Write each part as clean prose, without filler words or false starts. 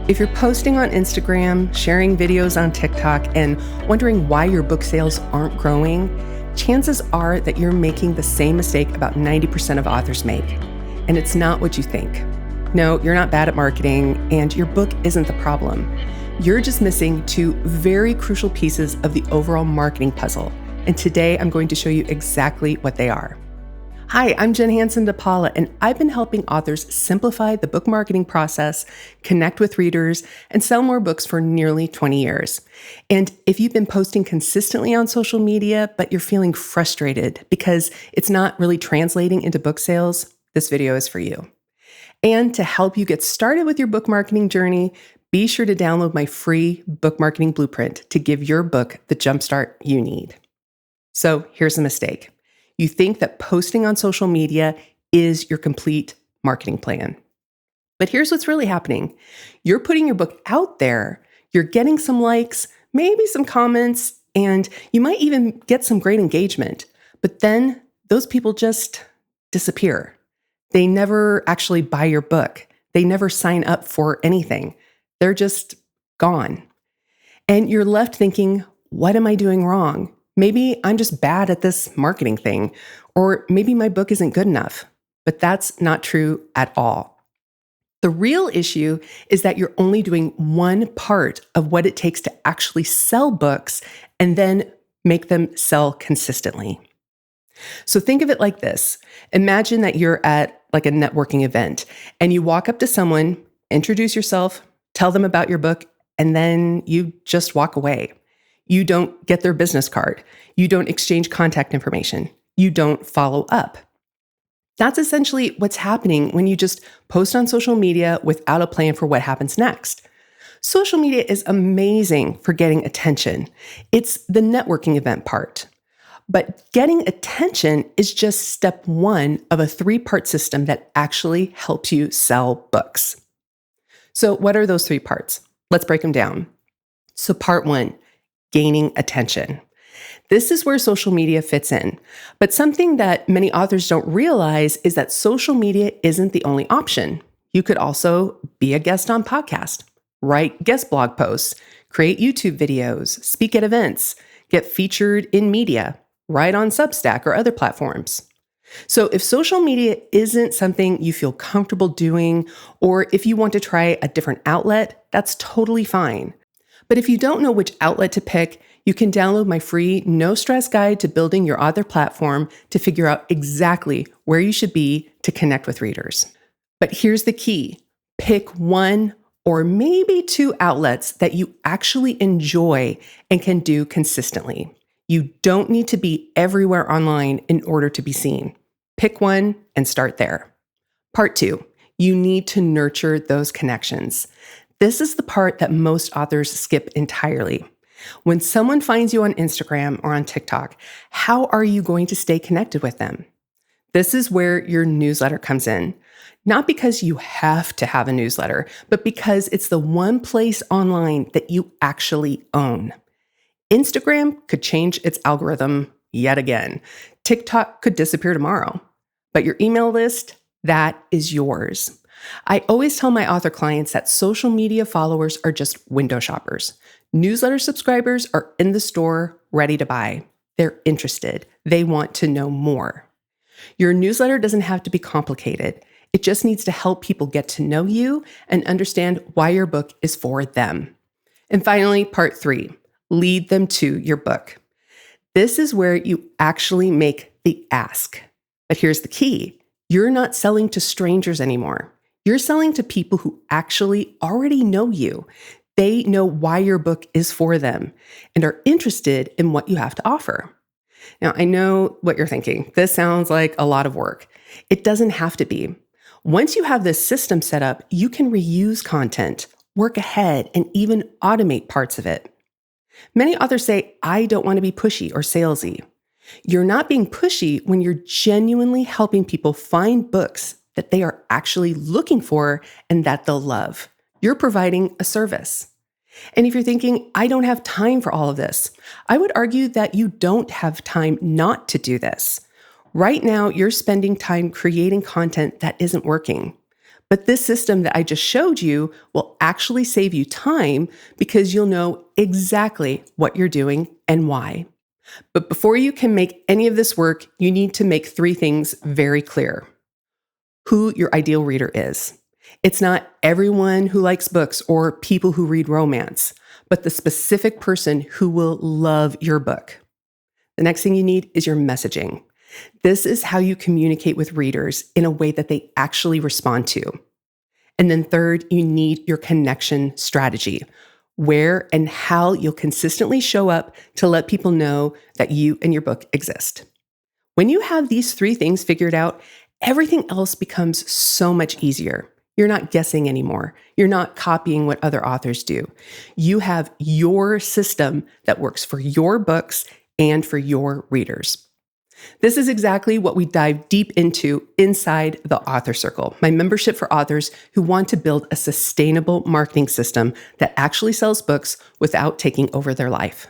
If you're posting on Instagram, sharing videos on TikTok, and wondering why your book sales aren't growing, chances are that you're making the same mistake about 90% of authors make. And it's not what you think. No, you're not bad at marketing, and your book isn't the problem. You're just missing two very crucial pieces of the overall marketing puzzle. And today I'm going to show you exactly what they are. Hi, I'm Hanson-dePaula, and I've been helping authors simplify the book marketing process, connect with readers, and sell more books for nearly 20 years. And if you've been posting consistently on social media, but you're feeling frustrated because it's not really translating into book sales, this video is for you. And to help you get started with your book marketing journey, be sure to download my free book marketing blueprint to give your book the jumpstart you need. So here's the mistake. You think that posting on social media is your complete marketing plan. But here's what's really happening. You're putting your book out there, you're getting some likes, maybe some comments, and you might even get some great engagement. But then those people just disappear. They never actually buy your book. They never sign up for anything. They're just gone. And you're left thinking, what am I doing wrong? Maybe I'm just bad at this marketing thing, or maybe my book isn't good enough. But that's not true at all. The real issue is that you're only doing one part of what it takes to actually sell books and then make them sell consistently. So think of it like this. Imagine that you're at like a networking event and you walk up to someone, introduce yourself, tell them about your book, and then you just walk away. You don't get their business card. You don't exchange contact information. You don't follow up. That's essentially what's happening when you just post on social media without a plan for what happens next. Social media is amazing for getting attention. It's the networking event part. But getting attention is just step one of a three-part system that actually helps you sell books. So what are those three parts? Let's break them down. So part one, gaining attention. This is where social media fits in. But something that many authors don't realize is that social media isn't the only option. You could also be a guest on podcasts, write guest blog posts, create YouTube videos, speak at events, get featured in media, write on Substack or other platforms. So if social media isn't something you feel comfortable doing, or if you want to try a different outlet, that's totally fine. But if you don't know which outlet to pick, you can download my free no-stress guide to building your author platform to figure out exactly where you should be to connect with readers. But here's the key. Pick one or maybe two outlets that you actually enjoy and can do consistently. You don't need to be everywhere online in order to be seen. Pick one and start there. Part two, you need to nurture those connections. This is the part that most authors skip entirely. When someone finds you on Instagram or on TikTok, how are you going to stay connected with them? This is where your newsletter comes in. Not because you have to have a newsletter, but because it's the one place online that you actually own. Instagram could change its algorithm yet again. TikTok could disappear tomorrow. But your email list, that is yours. I always tell my author clients that social media followers are just window shoppers. Newsletter subscribers are in the store ready to buy. They're interested. They want to know more. Your newsletter doesn't have to be complicated. It just needs to help people get to know you and understand why your book is for them. And finally, part three, lead them to your book. This is where you actually make the ask. But here's the key. You're not selling to strangers anymore. You're selling to people who actually already know you. They know why your book is for them and are interested in what you have to offer. Now, I know what you're thinking. This sounds like a lot of work. It doesn't have to be. Once you have this system set up, you can reuse content, work ahead, and even automate parts of it. Many authors say, I don't want to be pushy or salesy. You're not being pushy when you're genuinely helping people find books that they are actually looking for and that they'll love. You're providing a service. And if you're thinking, I don't have time for all of this, I would argue that you don't have time not to do this. Right now, you're spending time creating content that isn't working. But this system that I just showed you will actually save you time because you'll know exactly what you're doing and why. But before you can make any of this work, you need to make 3 things very clear. Who your ideal reader is. It's not everyone who likes books or people who read romance, but the specific person who will love your book. The next thing you need is your messaging. This is how you communicate with readers in a way that they actually respond to. And then third, you need your connection strategy, where and how you'll consistently show up to let people know that you and your book exist. When you have these 3 things figured out, everything else becomes so much easier. You're not guessing anymore. You're not copying what other authors do. You have your system that works for your books and for your readers. This is exactly what we dive deep into inside the Author Circle, my membership for authors who want to build a sustainable marketing system that actually sells books without taking over their life.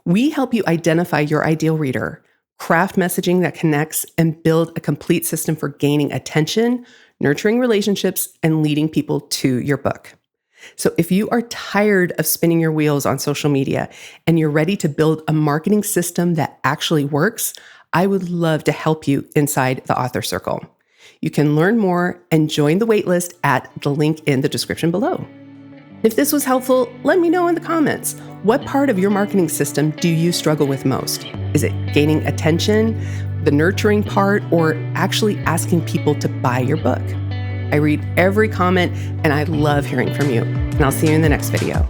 We help you identify your ideal reader, craft messaging that connects, and build a complete system for gaining attention, nurturing relationships, and leading people to your book. So if you are tired of spinning your wheels on social media and you're ready to build a marketing system that actually works, I would love to help you inside the Author Circle. You can learn more and join the waitlist at the link in the description below. If this was helpful, let me know in the comments. What part of your marketing system do you struggle with most? Is it gaining attention, the nurturing part, or actually asking people to buy your book? I read every comment and I love hearing from you. And I'll see you in the next video.